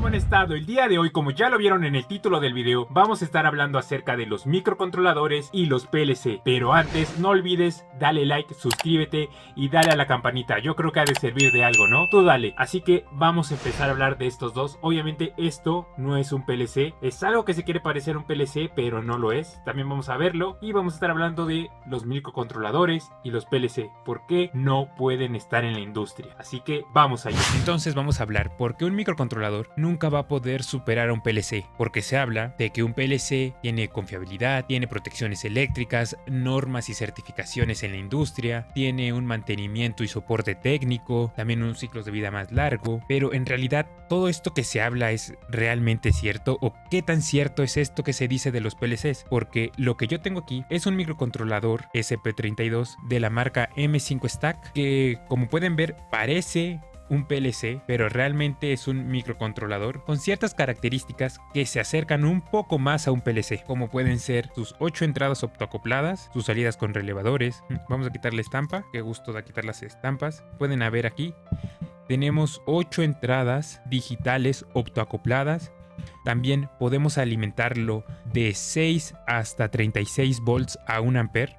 ¿cómo han estado? El día de hoy, como ya lo vieron en el título del video, vamos a estar hablando acerca de los microcontroladores y los PLC. Pero antes, no olvides, dale like, suscríbete y dale a la campanita. Yo creo que ha de servir de algo, ¿no? Tú dale. Así que vamos a empezar a hablar de estos dos. Obviamente esto no es un PLC. Es algo que se quiere parecer a un PLC, pero no lo es. También vamos a verlo y vamos a estar hablando de los microcontroladores y los PLC. ¿Por qué no pueden estar en la industria? Así que vamos allá. Entonces vamos a hablar por qué un microcontrolador nunca va a poder superar a un PLC, porque se habla de que un PLC tiene confiabilidad, tiene protecciones eléctricas, normas y certificaciones en la industria, tiene un mantenimiento y soporte técnico, también un ciclo de vida más largo, pero en realidad todo esto que se habla es realmente cierto, o qué tan cierto es esto que se dice de los PLCs, porque lo que yo tengo aquí es un microcontrolador SP32 de la marca M5 Stack que, como pueden ver, parece un PLC, pero realmente es un microcontrolador con ciertas características que se acercan un poco más a un PLC, como pueden ser sus 8 entradas optoacopladas, sus salidas con relevadores. Vamos a quitar la estampa, qué gusto de quitar las estampas. Pueden ver aquí, tenemos 8 entradas digitales optoacopladas. También podemos alimentarlo de 6 hasta 36 volts a 1 ampere,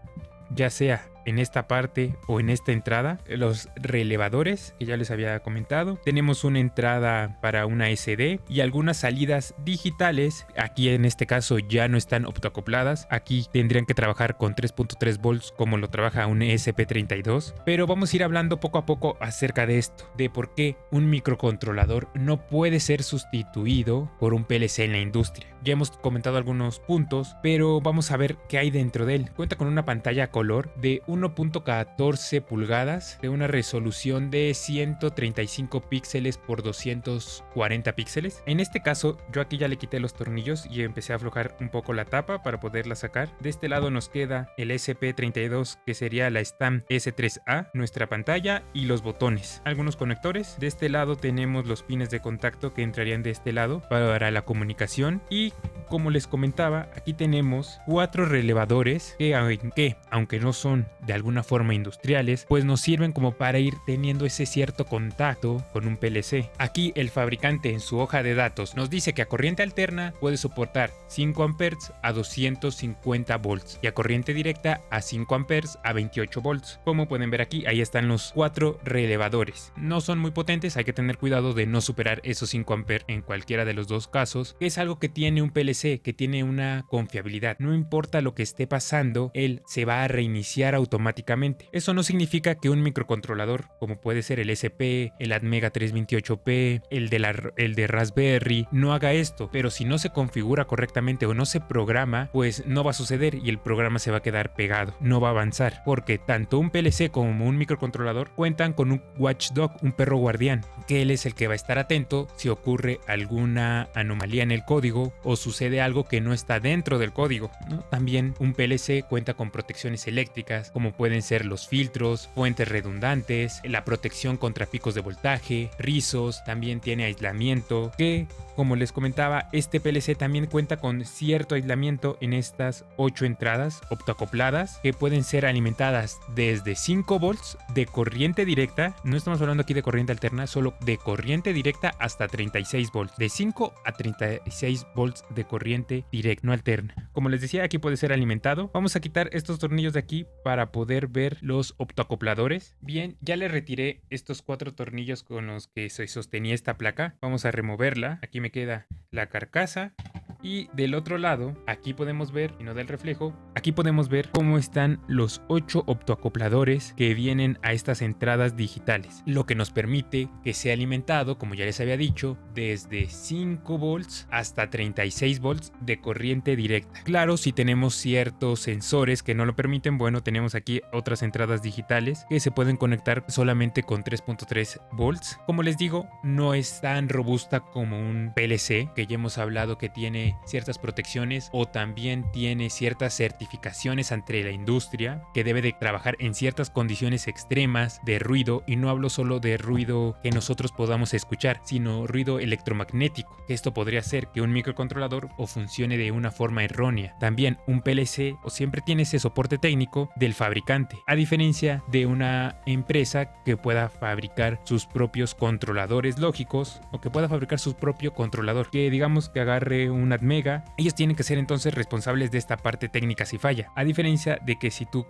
ya sea en esta parte o en esta entrada. Los relevadores que ya les había comentado, tenemos una entrada para una SD y algunas salidas digitales. Aquí en este caso ya no están optoacopladas, aquí tendrían que trabajar con 3.3 volts como lo trabaja un ESP32, pero vamos a ir hablando poco a poco acerca de esto, de por qué un microcontrolador no puede ser sustituido por un PLC en la industria. Ya hemos comentado algunos puntos, pero vamos a ver qué hay dentro de él. Cuenta con una pantalla a color de 1.14 pulgadas, de una resolución de 135 píxeles por 240 píxeles. En este caso, yo aquí ya le quité los tornillos y empecé a aflojar un poco la tapa para poderla sacar. De este lado nos queda el SP32, que sería la STAM S3A, nuestra pantalla y los botones. Algunos conectores. De este lado tenemos los pines de contacto que entrarían de este lado para la comunicación, y como les comentaba, aquí tenemos 4 relevadores que aunque no son de alguna forma industriales, pues nos sirven como para ir teniendo ese cierto contacto con un PLC. Aquí el fabricante en su hoja de datos nos dice que a corriente alterna puede soportar 5 amperes a 250 volts y a corriente directa a 5 amperes a 28 volts. Como pueden ver aquí, ahí están los 4 relevadores. No son muy potentes, hay que tener cuidado de no superar esos 5 amperes en cualquiera de los dos casos, que es algo que tiene un PLC, que tiene una confiabilidad. No importa lo que esté pasando, él se va a reiniciar automáticamente. Eso no significa que un microcontrolador, como puede ser el SP, el Atmega 328P, el de Raspberry, no haga esto, pero si no se configura correctamente o no se programa, pues no va a suceder y el programa se va a quedar pegado, no va a avanzar, porque tanto un PLC como un microcontrolador cuentan con un watchdog, un perro guardián, que él es el que va a estar atento si ocurre alguna anomalía en el código o sucede algo que no está dentro del código, ¿no? También un PLC cuenta con protecciones eléctricas, como pueden ser los filtros, fuentes redundantes, la protección contra picos de voltaje, rizos, también tiene aislamiento, que, como les comentaba, este PLC también cuenta con cierto aislamiento en estas 8 entradas optoacopladas, que pueden ser alimentadas desde 5 volts de corriente directa. No estamos hablando aquí de corriente alterna, solo de corriente directa, hasta 36 volts, de 5 a 36 volts de corriente directa, no alterna. Como les decía, aquí puede ser alimentado. Vamos a quitar estos tornillos de aquí para poder ver los optoacopladores. Bien, ya le retiré estos 4 tornillos con los que se sostenía esta placa. Vamos a removerla. Aquí me queda la carcasa. Y del otro lado, aquí podemos ver, y no del reflejo, aquí podemos ver cómo están los 8 optoacopladores que vienen a estas entradas digitales, lo que nos permite que sea alimentado, como ya les había dicho, desde 5 volts hasta 36 volts de corriente directa. Claro, si tenemos ciertos sensores que no lo permiten, bueno, tenemos aquí otras entradas digitales que se pueden conectar solamente con 3.3 volts. Como les digo, no es tan robusta como un PLC, que ya hemos hablado que tiene ciertas protecciones o también tiene ciertas certificaciones certificaciones ante la industria, que debe de trabajar en ciertas condiciones extremas de ruido, y no hablo solo de ruido que nosotros podamos escuchar, sino ruido electromagnético, que esto podría hacer que un microcontrolador o funcione de una forma errónea. También un PLC o siempre tiene ese soporte técnico del fabricante, a diferencia de una empresa que pueda fabricar sus propios controladores lógicos o que pueda fabricar su propio controlador, que digamos que agarre un Atmega. Ellos tienen que ser entonces responsables de esta parte técnica si falla, a diferencia de que si tú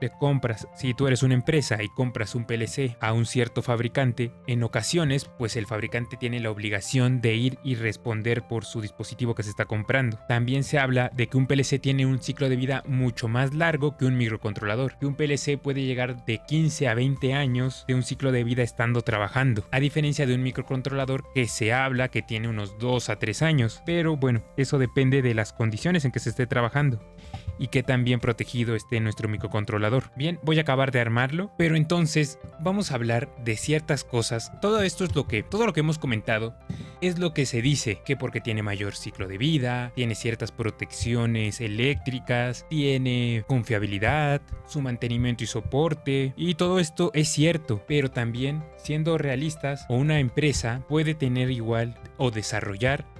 eres una empresa y compras un PLC a un cierto fabricante, en ocasiones pues el fabricante tiene la obligación de ir y responder por su dispositivo que se está comprando. También se habla de que un PLC tiene un ciclo de vida mucho más largo que un microcontrolador, que un PLC puede llegar de 15 a 20 años de un ciclo de vida estando trabajando, a diferencia de un microcontrolador que se habla que tiene unos 2 a 3 años, pero bueno, eso depende de las condiciones en que se esté trabajando y que tan bien protegido esté nuestro microcontrolador. Bien, voy a acabar de armarlo, pero entonces vamos a hablar de ciertas cosas. Todo lo que hemos comentado es lo que se dice, que porque tiene mayor ciclo de vida, tiene ciertas protecciones eléctricas, tiene confiabilidad, su mantenimiento y soporte, y todo esto es cierto, pero también, siendo realistas, o una empresa puede tener igual o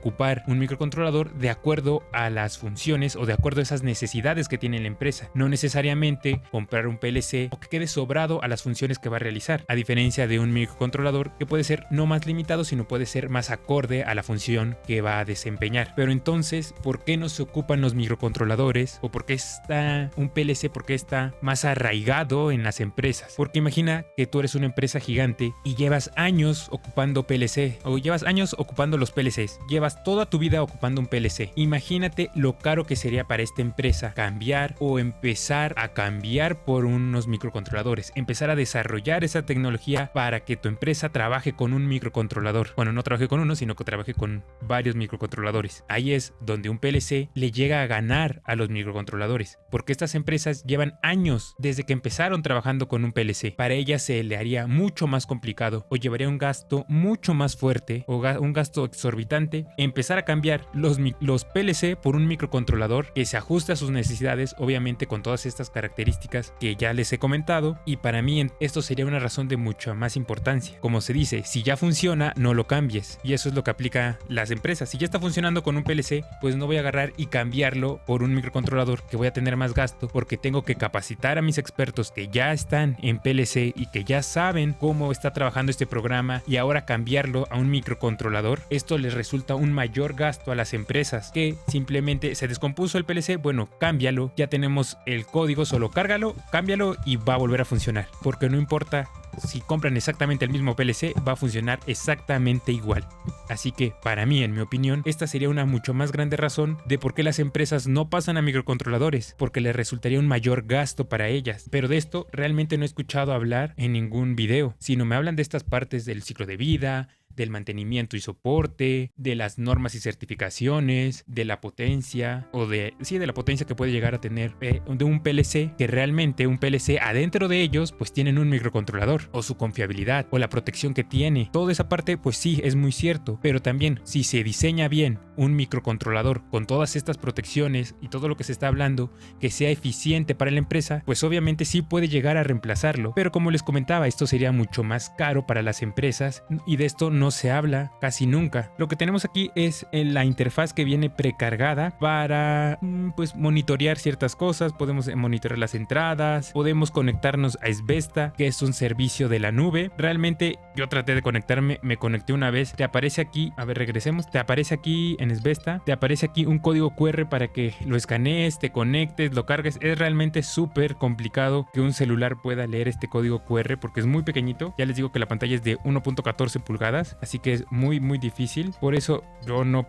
ocupar un microcontrolador de acuerdo a las funciones o de acuerdo a esas necesidades que tiene la empresa. No necesariamente comprar un PLC o que quede sobrado a las funciones que va a realizar, a diferencia de un microcontrolador que puede ser no más limitado, sino puede ser más acorde a la función que va a desempeñar. Pero entonces, ¿por qué no se ocupan los microcontroladores? ¿O por qué está un PLC? ¿Por qué está más arraigado en las empresas? Porque imagina que tú eres una empresa gigante y llevas años ocupando PLC, o llevas años ocupando los PLCs, llevas toda tu vida ocupando un PLC. Imagínate lo caro que sería para esta empresa cambiar o empezar a cambiar por unos microcontroladores, empezar a desarrollar esa tecnología para que tu empresa trabaje con un microcontrolador. Bueno, no trabaje con uno, sino que trabaje con varios microcontroladores. Ahí es donde un PLC le llega a ganar a los microcontroladores, porque estas empresas llevan años desde que empezaron trabajando con un PLC. Para ellas se le haría mucho más complicado o llevaría un gasto mucho más fuerte o un gasto exorbitante empezar a cambiar los PLC por un microcontrolador que se ajuste a sus necesidades, obviamente con todas estas características que ya les he comentado. Y para mí esto sería una razón de mucha más importancia. Como se dice, si ya funciona, no lo cambies, y eso es lo que aplica las empresas. Si ya está funcionando con un PLC, pues no voy a agarrar y cambiarlo por un microcontrolador, que voy a tener más gasto porque tengo que capacitar a mis expertos que ya están en PLC y que ya saben cómo está trabajando este programa, y ahora cambiarlo a un microcontrolador, esto les resulta un mayor gasto a las empresas que simplemente se descompuso el PLC, bueno, cámbialo, ya tenemos el código, solo cárgalo, cámbialo y va a volver a funcionar, porque no importa si compran exactamente el mismo PLC, va a funcionar exactamente igual. Así que para mí, en mi opinión, esta sería una mucho más grande razón de por qué las empresas no pasan a microcontroladores, porque les resultaría un mayor gasto para ellas. Pero de esto realmente no he escuchado hablar en ningún video, sino me hablan de estas partes del ciclo de vida, del mantenimiento y soporte, de las normas y certificaciones, de la potencia, de la potencia que puede llegar a tener de un PLC, que realmente un PLC adentro de ellos pues tienen un microcontrolador, o su confiabilidad, o la protección que tiene. Toda esa parte pues sí, es muy cierto, pero también si se diseña bien un microcontrolador con todas estas protecciones y todo lo que se está hablando, que sea eficiente para la empresa, pues obviamente sí puede llegar a reemplazarlo. Pero como les comentaba, esto sería mucho más caro para las empresas, y de esto no se habla casi nunca. Lo que tenemos aquí es la interfaz que viene precargada para pues monitorear ciertas cosas. Podemos monitorear las entradas, podemos conectarnos a Esvesta, que es un servicio de la nube. Realmente yo traté de conectarme, me conecté una vez. Te aparece aquí, a ver, regresemos, te aparece aquí en Esvesta, te aparece aquí un código QR para que lo escanees, te conectes, lo cargues. Es realmente súper complicado que un celular pueda leer este código QR porque es muy pequeñito. Ya les digo que la pantalla es de 1.14 pulgadas, así que es muy difícil. Por eso yo no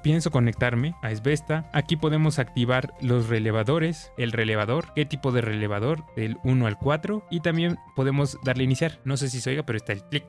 pienso conectarme a Esvesta. Aquí podemos activar los relevadores, el relevador, qué tipo de relevador, del 1 al 4, y también podemos darle a iniciar. No sé si se oiga, pero está el clic,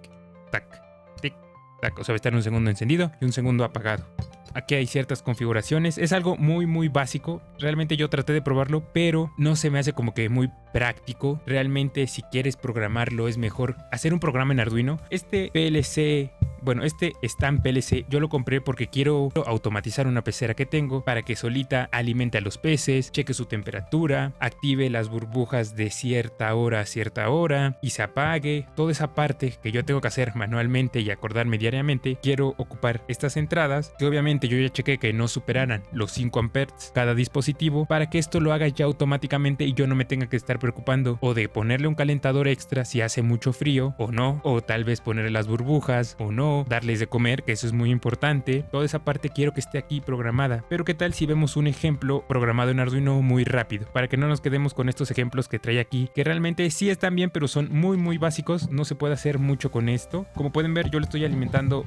tac, tic, tac, o sea, va a estar un segundo encendido y un segundo apagado. Aquí hay ciertas configuraciones, es algo muy básico. Realmente yo traté de probarlo, pero no se me hace como que muy práctico. Realmente si quieres programarlo es mejor hacer un programa en Arduino. Este PLC Bueno, este stand PLC yo lo compré porque quiero automatizar una pecera que tengo para que solita alimente a los peces, cheque su temperatura, active las burbujas de cierta hora a cierta hora y se apague. Toda esa parte que yo tengo que hacer manualmente y acordarme diariamente, quiero ocupar estas entradas que obviamente yo ya chequé que no superaran los 5 amperes cada dispositivo, para que esto lo haga ya automáticamente y yo no me tenga que estar preocupando o de ponerle un calentador extra si hace mucho frío o no, o tal vez ponerle las burbujas o no, darles de comer, que eso es muy importante. Toda esa parte quiero que esté aquí programada. Pero qué tal si vemos un ejemplo programado en Arduino muy rápido, para que no nos quedemos con estos ejemplos que trae aquí, que realmente sí están bien pero son muy básicos, no se puede hacer mucho con esto. Como pueden ver, yo lo estoy alimentando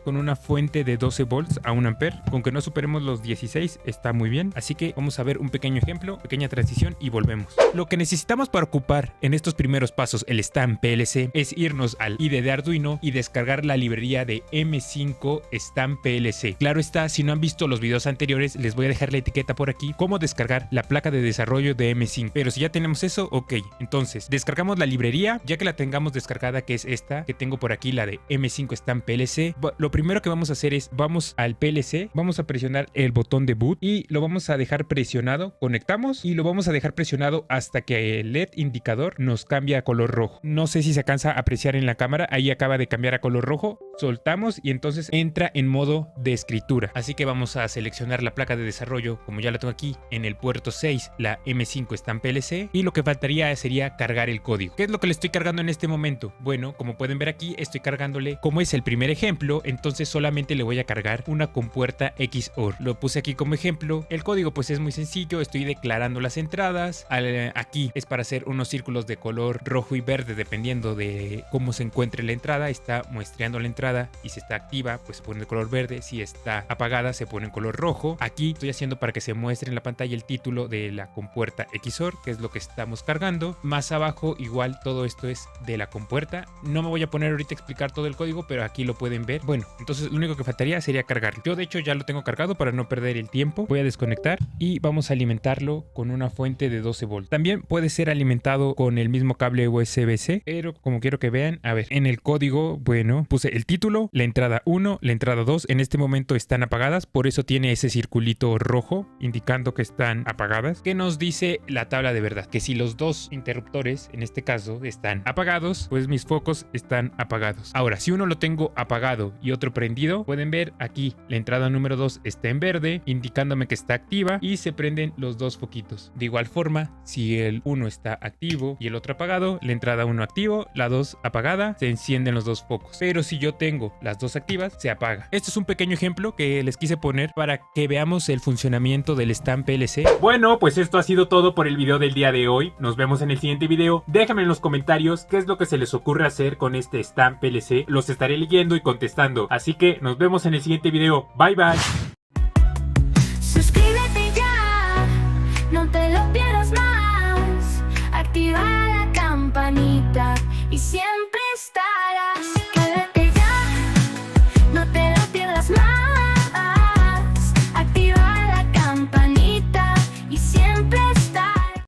con una fuente de 12 volts a 1 ampere, con que no superemos los 16 está muy bien. Así que vamos a ver un pequeño ejemplo, pequeña transición y volvemos. Lo que necesitamos para ocupar en estos primeros pasos el stand PLC es irnos al IDE de Arduino y descargar la librería de M5 stand PLC. Claro está, si no han visto los videos anteriores, les voy a dejar la etiqueta por aquí, cómo descargar la placa de desarrollo de M5. Pero si ya tenemos eso, ok, entonces descargamos la librería. Ya que la tengamos descargada, que es esta que tengo por aquí, la de M5 stand PLC, lo primero que vamos a hacer es, vamos al PLC, vamos a presionar el botón de boot y lo vamos a dejar presionado, conectamos y lo vamos a dejar presionado hasta que el LED indicador nos cambie a color rojo. No sé si se alcanza a apreciar en la cámara, ahí acaba de cambiar a color rojo, soltamos y entonces entra en modo de escritura. Así que vamos a seleccionar la placa de desarrollo, como ya la tengo aquí en el puerto 6, la M5 stand PLC, y lo que faltaría sería cargar el código. ¿Qué es lo que le estoy cargando en este momento? Bueno, como pueden ver aquí, estoy cargándole, como es el primer ejemplo, entonces solamente le voy a cargar una compuerta XOR. Lo puse aquí como ejemplo. El código pues es muy sencillo, estoy declarando las entradas. Aquí es para hacer unos círculos de color rojo y verde dependiendo de cómo se encuentre la entrada. Está muestreando la entrada y si está activa pues se pone de color verde, si está apagada se pone en color rojo. Aquí estoy haciendo para que se muestre en la pantalla el título de la compuerta XOR, que es lo que estamos cargando. Más abajo igual todo esto es de la compuerta. No me voy a poner ahorita a explicar todo el código, pero aquí lo pueden ver. Bueno, entonces lo único que faltaría sería cargarlo. Yo de hecho ya lo tengo cargado para no perder el tiempo. Voy a desconectar y vamos a alimentarlo con una fuente de 12 volts. También puede ser alimentado con el mismo cable USB-C, pero como quiero que vean, a ver, en el código, bueno, puse el título, la entrada 1, la entrada 2, en este momento están apagadas, por eso tiene ese circulito rojo indicando que están apagadas, que nos dice la tabla de verdad, que si los dos interruptores, en este caso, están apagados, pues mis focos están apagados. Ahora, si uno lo tengo apagado y otro prendido, pueden ver aquí, la entrada número 2 está en verde, indicándome que está activa y se prenden los dos foquitos. De igual forma, si el uno está activo y el otro apagado, la entrada 1 activo, la 2 apagada, se encienden los dos focos. Pero si yo tengo las dos activas, se apaga. Este es un pequeño ejemplo que les quise poner para que veamos el funcionamiento del stand PLC. Bueno, pues esto ha sido todo por el video del día de hoy. Nos vemos en el siguiente video. Déjenme en los comentarios qué es lo que se les ocurre hacer con este stand PLC. Los estaré leyendo y contestando. Así que nos vemos en el siguiente video. Bye bye.